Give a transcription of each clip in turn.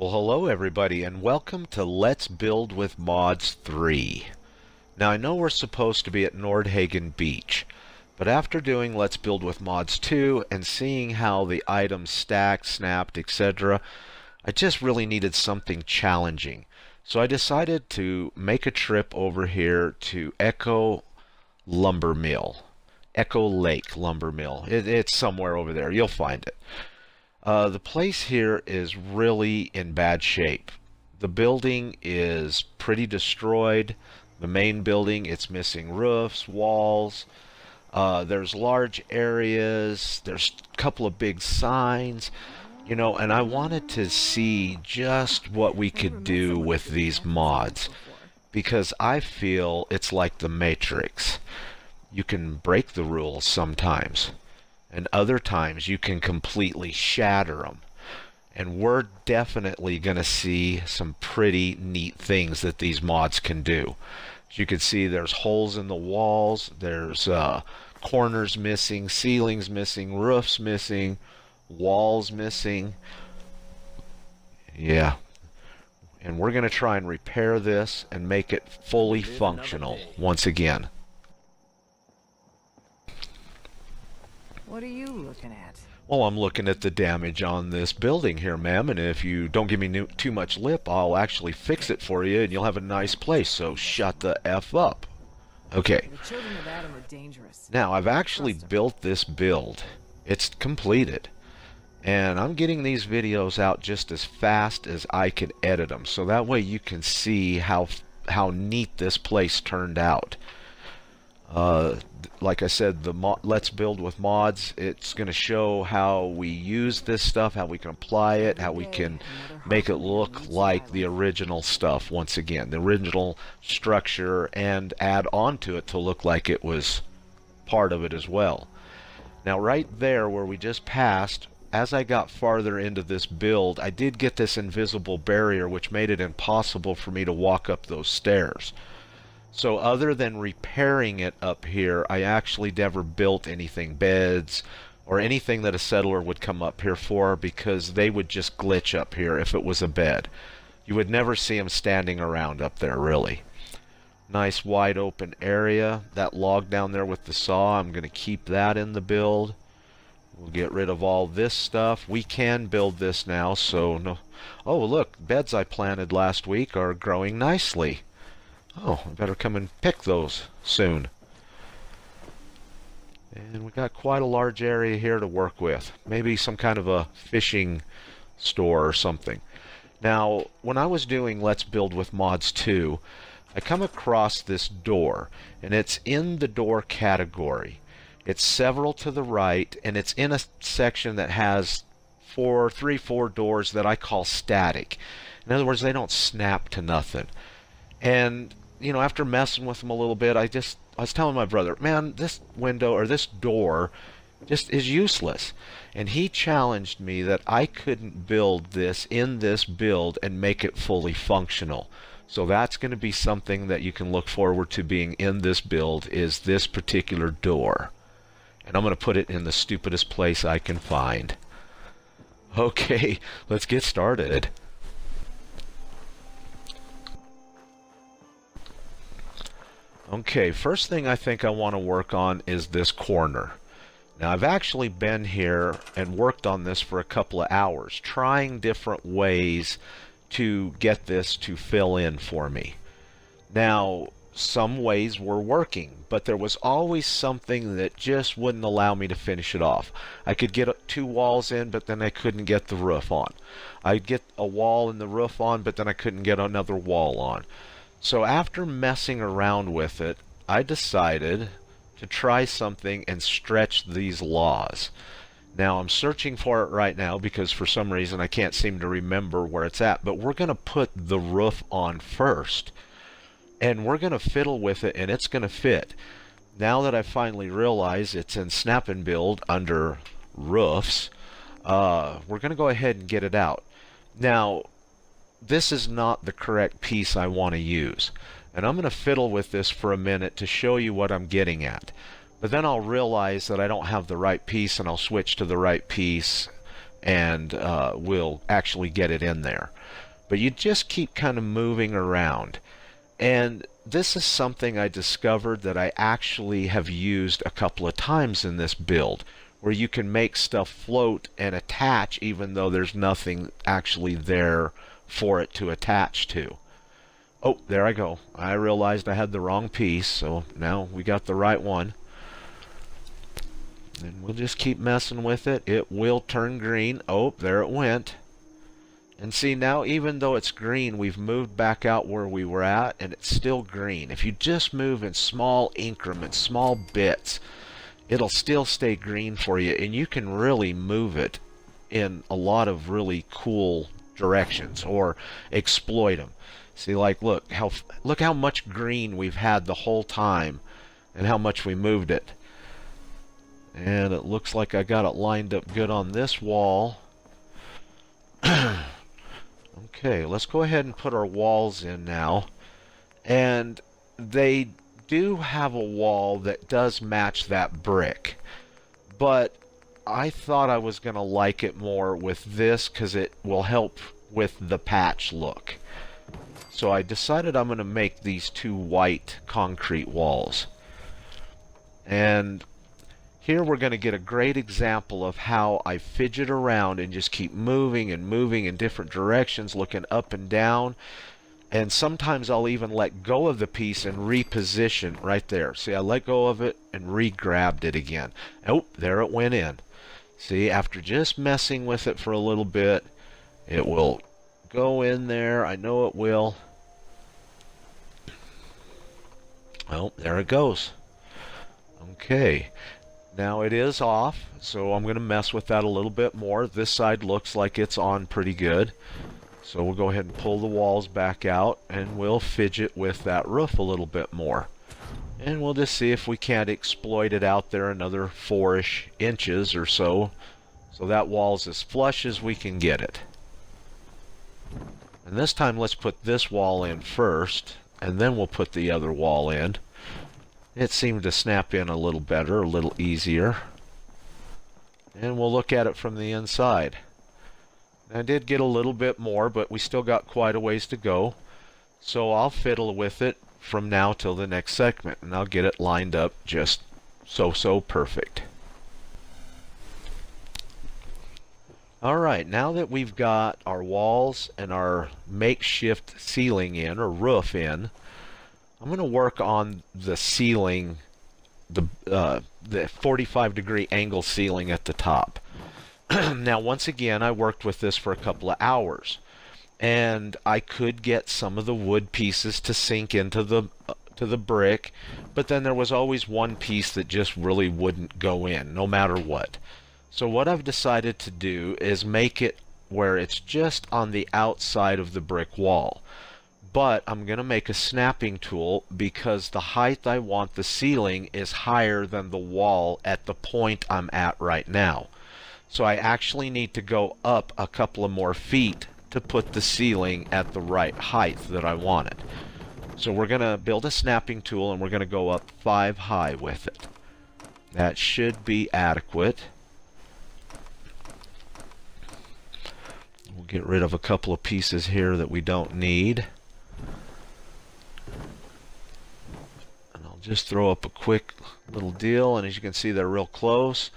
Well, hello everybody, and welcome to Let's Build with Mods 3. Now, I know we're supposed to be at Nordhagen Beach, but after doing Let's Build with Mods 2 and seeing how the items stacked, snapped, etc., I just really needed something challenging. So I decided to make a trip over here to Echo Lumber Mill. Echo Lake Lumber Mill. It's somewhere over there. You'll find it. The place here is really in bad shape. The building is pretty destroyed. The main building, it's missing roofs, walls. There's large areas. There's a couple of big signs. And I wanted to see just what we could do with these mods, because I feel it's like the Matrix. You can break the rules sometimes, and other times you can completely shatter them. And we're definitely going to see some pretty neat things that these mods can do. As you can see, there's holes in the walls, there's corners missing, ceilings missing, roofs missing, walls missing. Yeah. And we're going to try and repair this and make it fully functional once again. What are you looking at? Well, I'm looking at the damage on this building here, ma'am, and if you don't give me too much lip, I'll actually fix it for you, and you'll have a nice place, so shut the F up. Okay. The children of Adam are dangerous. Now, I've actually built this build. It's completed. And I'm getting these videos out just as fast as I can edit them, so that way you can see how neat this place turned out. Like I said, the Let's Build with Mods, it's going to show how we use this stuff, how we can apply it, how we can make it look like the original stuff once again, the original structure, and add on to it to look like it was part of it as well. Now right there where we just passed, as I got farther into this build, I did get this invisible barrier which made it impossible for me to walk up those stairs. So other than repairing it up here, I actually never built anything, beds, or anything that a settler would come up here for, because they would just glitch up here if it was a bed. You would never see them standing around up there, really. Nice wide open area. That log down there with the saw, I'm going to keep that in the build. We'll get rid of all this stuff. We can build this now, so no. Oh, look, beds I planted last week are growing nicely. Oh, I better come and pick those soon. And we got quite a large area here to work with. Maybe some kind of a fishing store or something. Now, when I was doing Let's Build with Mods 2, I come across this door, and it's in the door category. It's several to the right, and it's in a section that has four doors that I call static. In other words, they don't snap to nothing. And after messing with them a little bit, I was telling my brother, man, this window or this door just is useless. And he challenged me that I couldn't build this in this build and make it fully functional. So that's going to be something that you can look forward to being in this build, is this particular door. And I'm going to put it in the stupidest place I can find. Okay, let's get started. Okay, first thing I think I want to work on is this corner. Now, I've actually been here and worked on this for a couple of hours, trying different ways to get this to fill in for me. Now, some ways were working, but there was always something that just wouldn't allow me to finish it off. I could get two walls in, but then I couldn't get the roof on. I'd get a wall and the roof on, but then I couldn't get another wall on. So after messing around with it, I decided to try something and stretch these laws. Now I'm searching for it right now because for some reason I can't seem to remember where it's at, but we're going to put the roof on first. And we're going to fiddle with it, and it's going to fit. Now that I finally realize it's in Snap and Build under roofs, we're going to go ahead and get it out. Now, this is not the correct piece I want to use, and I'm going to fiddle with this for a minute to show you what I'm getting at. But then I'll realize that I don't have the right piece, and I'll switch to the right piece and we'll actually get it in there. But you just keep kind of moving around. And this is something I discovered that I actually have used a couple of times in this build, where you can make stuff float and attach even though there's nothing actually there for it to attach to. Oh, there I go. I realized I had the wrong piece, so now we got the right one. And we'll just keep messing with it. It will turn green. Oh, there it went. And see, now even though it's green, we've moved back out where we were at, and it's still green. If you just move in small increments, small bits, it'll still stay green for you, and you can really move it in a lot of really cool directions or exploit them. See, like, look how much green we've had the whole time and how much we moved it. And it looks like I got it lined up good on this wall. Okay, let's go ahead and put our walls in now. And they do have a wall that does match that brick. But I thought I was going to like it more with this because it will help with the patch look. So I decided I'm going to make these two white concrete walls. And here we're going to get a great example of how I fidget around and just keep moving and moving in different directions, looking up and down. And sometimes I'll even let go of the piece and reposition right there. See, I let go of it and re-grabbed it again. Oh, there it went in. See, after just messing with it for a little bit, it will go in there. I know it will. Well, there it goes. Okay. Now it is off, so I'm going to mess with that a little bit more. This side looks like it's on pretty good. So we'll go ahead and pull the walls back out, and we'll fidget with that roof a little bit more. And we'll just see if we can't exploit it out there another 4-ish inches or so. So that wall's as flush as we can get it. And this time let's put this wall in first, and then we'll put the other wall in. It seemed to snap in a little better, a little easier. And we'll look at it from the inside. I did get a little bit more, but we still got quite a ways to go. So I'll fiddle with it from now till the next segment, and I'll get it lined up just so perfect. Alright, now that we've got our walls and our makeshift ceiling in, or roof in, I'm going to work on the ceiling, the 45-degree angle ceiling at the top. Now, once again, I worked with this for a couple of hours, and I could get some of the wood pieces to sink into the brick, but then there was always one piece that just really wouldn't go in, no matter what. So what I've decided to do is make it where it's just on the outside of the brick wall. But I'm going to make a snapping tool because the height I want the ceiling is higher than the wall at the point I'm at right now. So I actually need to go up a couple of more feet to put the ceiling at the right height that I want it. So we're going to build a snapping tool, and we're going to go up 5 high with it. That should be adequate. We'll get rid of a couple of pieces here that we don't need. Just throw up a quick little deal, and as you can see, they're real close.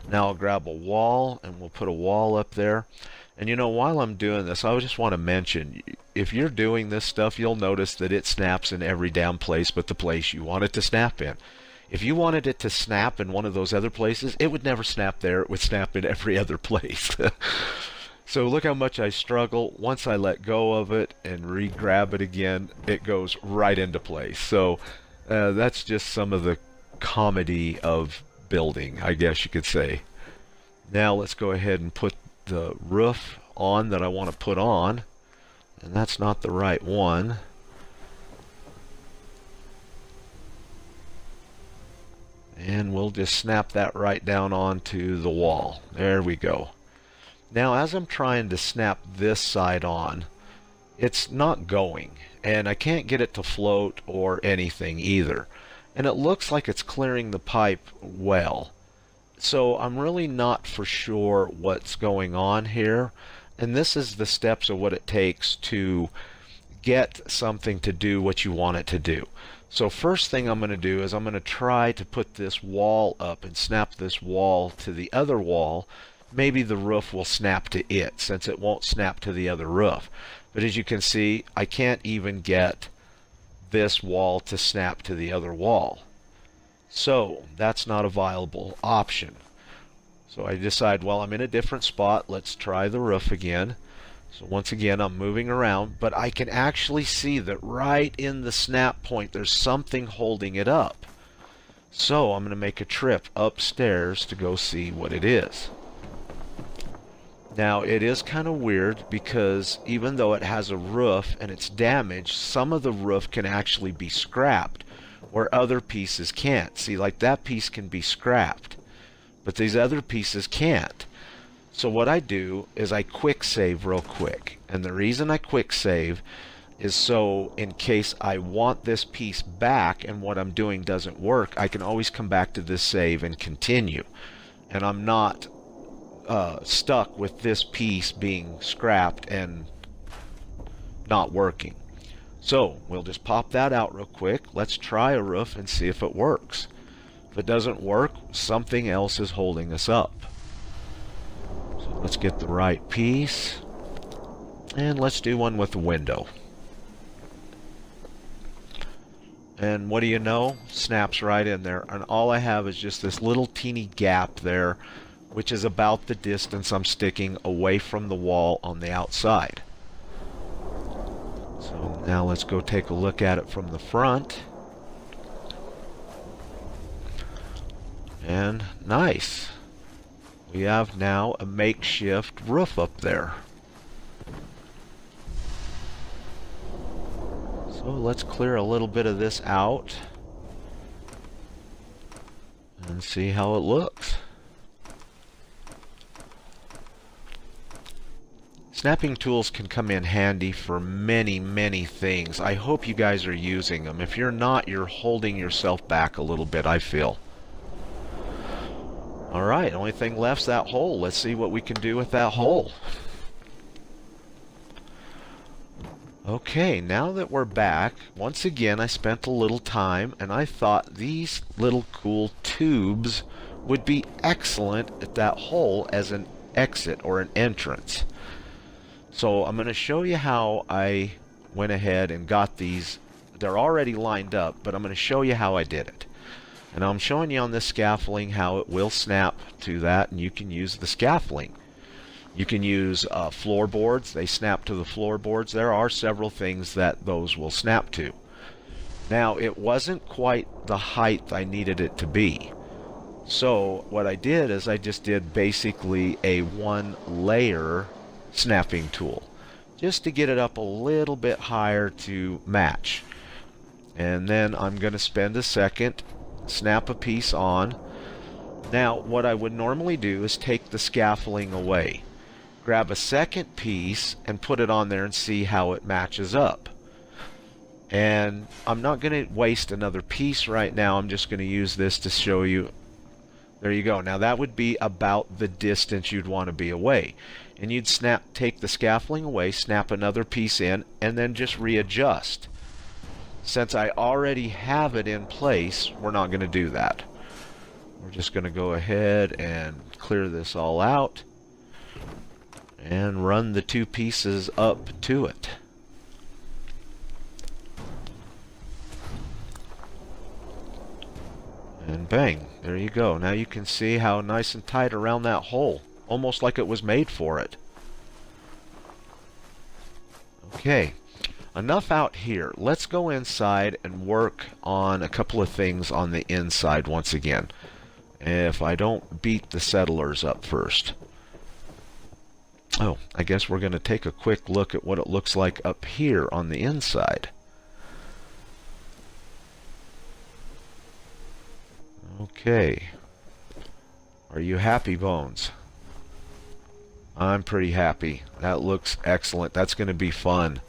Now I'll grab a wall, and we'll put a wall up there. And you know, while I'm doing this, I just want to mention, if you're doing this stuff, you'll notice that it snaps in every damn place but the place you want it to snap in. If you wanted it to snap in one of those other places, it would never snap there. It would snap in every other place. So look how much I struggle. Once I let go of it and re-grab it again, it goes right into place. So that's just some of the comedy of building, I guess you could say. Now let's go ahead and put the roof on that I want to put on. And that's not the right one. And we'll just snap that right down onto the wall. There we go. Now as I'm trying to snap this side on, it's not going, and I can't get it to float or anything either. And it looks like it's clearing the pipe well. So I'm really not for sure what's going on here. And this is the steps of what it takes to get something to do what you want it to do. So first thing I'm going to do is I'm going to try to put this wall up and snap this wall to the other wall. Maybe the roof will snap to it since it won't snap to the other roof. But as you can see, I can't even get this wall to snap to the other wall. So that's not a viable option. So I decide, well, I'm in a different spot. Let's try the roof again. So once again, I'm moving around, but I can actually see that right in the snap point, there's something holding it up. So I'm going to make a trip upstairs to go see what it is. Now, it is kind of weird because even though it has a roof and it's damaged, some of the roof can actually be scrapped where other pieces can't. See, like that piece can be scrapped, but these other pieces can't. So what I do is I quick save real quick. And the reason I quick save is so in case I want this piece back and what I'm doing doesn't work, I can always come back to this save and continue. And I'm not stuck with this piece being scrapped and not working. So we'll just pop that out real quick. Let's try a roof and see if it works. If it doesn't work, something else is holding us up. So let's get the right piece. And let's do one with a window. And what do you know? Snaps right in there. And all I have is just this little teeny gap there, which is about the distance I'm sticking away from the wall on the outside. So now let's go take a look at it from the front. And nice. We have now a makeshift roof up there. So let's clear a little bit of this out and see how it looks. Snapping tools can come in handy for many things. I hope you guys are using them. If you're not, you're holding yourself back a little bit, I feel. Alright, only thing left's that hole. Let's see what we can do with that hole. Okay, now that we're back, once again I spent a little time and I thought these little cool tubes would be excellent at that hole as an exit or an entrance. So I'm going to show you how I went ahead and got these. They're already lined up, but I'm going to show you how I did it. And I'm showing you on this scaffolding how it will snap to that, and you can use the scaffolding. You can use floorboards. They snap to the floorboards. There are several things that those will snap to. Now, it wasn't quite the height I needed it to be. So what I did is I just did basically a one layer snapping tool just to get it up a little bit higher to match. And then I'm going to spend a second, snap a piece on. Now what I would normally do is take the scaffolding away, grab a second piece and put it on there and see how it matches up. And I'm not going to waste another piece right now. I'm just going to use this to show you. There you go. Now that would be about the distance you'd want to be away. And you'd take the scaffolding away, snap another piece in, and then just readjust. Since I already have it in place, we're not going to do that. We're just going to go ahead and clear this all out and run the two pieces up to it. And bang, there you go. Now you can see how nice and tight around that hole. Almost like it was made for it. Okay, enough out here. Let's go inside and work on a couple of things on the inside once again. If I don't beat the settlers up first. Oh, I guess we're going to take a quick look at what it looks like up here on the inside. Okay. Are you happy, Bones? I'm pretty happy. That looks excellent. That's going to be fun.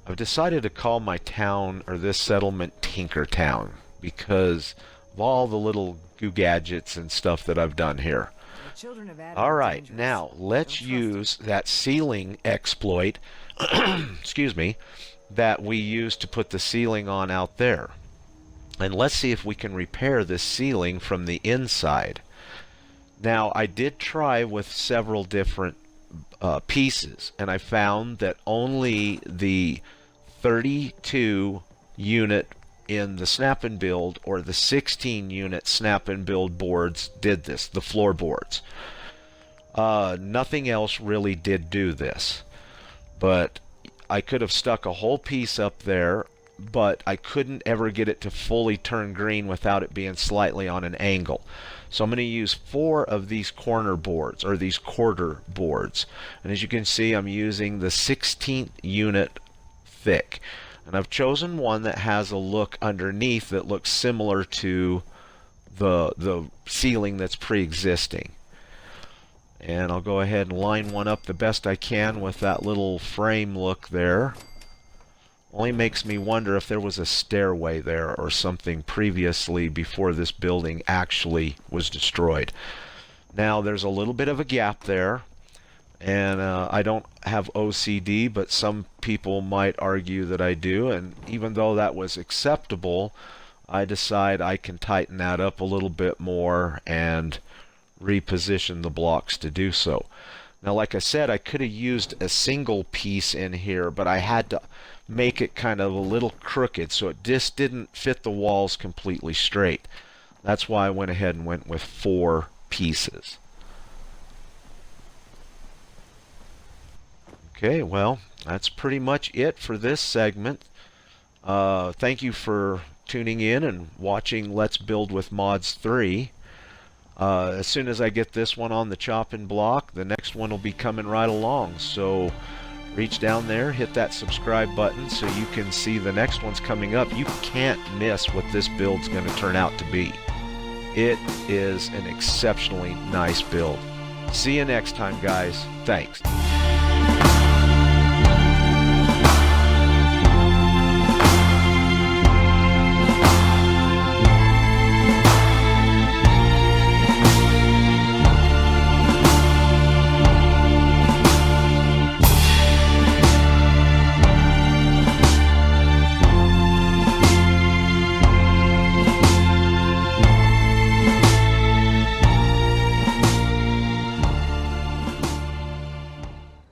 I've decided to call my town, or this settlement, Tinkertown, because of all the little goo gadgets and stuff that I've done here. The children of Adam All are right, dangerous. now let's Don't trust use that ceiling exploit, excuse me, that we used to put the ceiling on out there. And let's see if we can repair this ceiling from the inside. Now, I did try with several different pieces, and I found that only the 32 unit in the snap and build or the 16 unit snap and build boards did this, the floorboards. Nothing else really did do this, but I could have stuck a whole piece up there, but I couldn't ever get it to fully turn green without it being slightly on an angle. So I'm going to use 4 of these corner boards, or these quarter boards, and as you can see, I'm using the 16th unit thick, and I've chosen one that has a look underneath that looks similar to the ceiling that's pre-existing. And I'll go ahead and line one up the best I can with that little frame look there. Only makes me wonder if there was a stairway there or something previously before this building actually was destroyed. Now there's a little bit of a gap there, and I don't have OCD, but some people might argue that I do, and even though that was acceptable, I decide I can tighten that up a little bit more and reposition the blocks to do so. Now, like I said, I could have used a single piece in here, but I had to make it kind of a little crooked so it just didn't fit the walls completely straight. That's why I went ahead and went with 4 pieces. Okay, well, that's pretty much it for this segment. Thank you for tuning in and watching Let's Build with Mods 3. As soon as I get this one on the chopping block, the next one will be coming right along. So reach down there, hit that subscribe button so you can see the next one's coming up. You can't miss what this build's going to turn out to be. It is an exceptionally nice build. See you next time, guys. Thanks.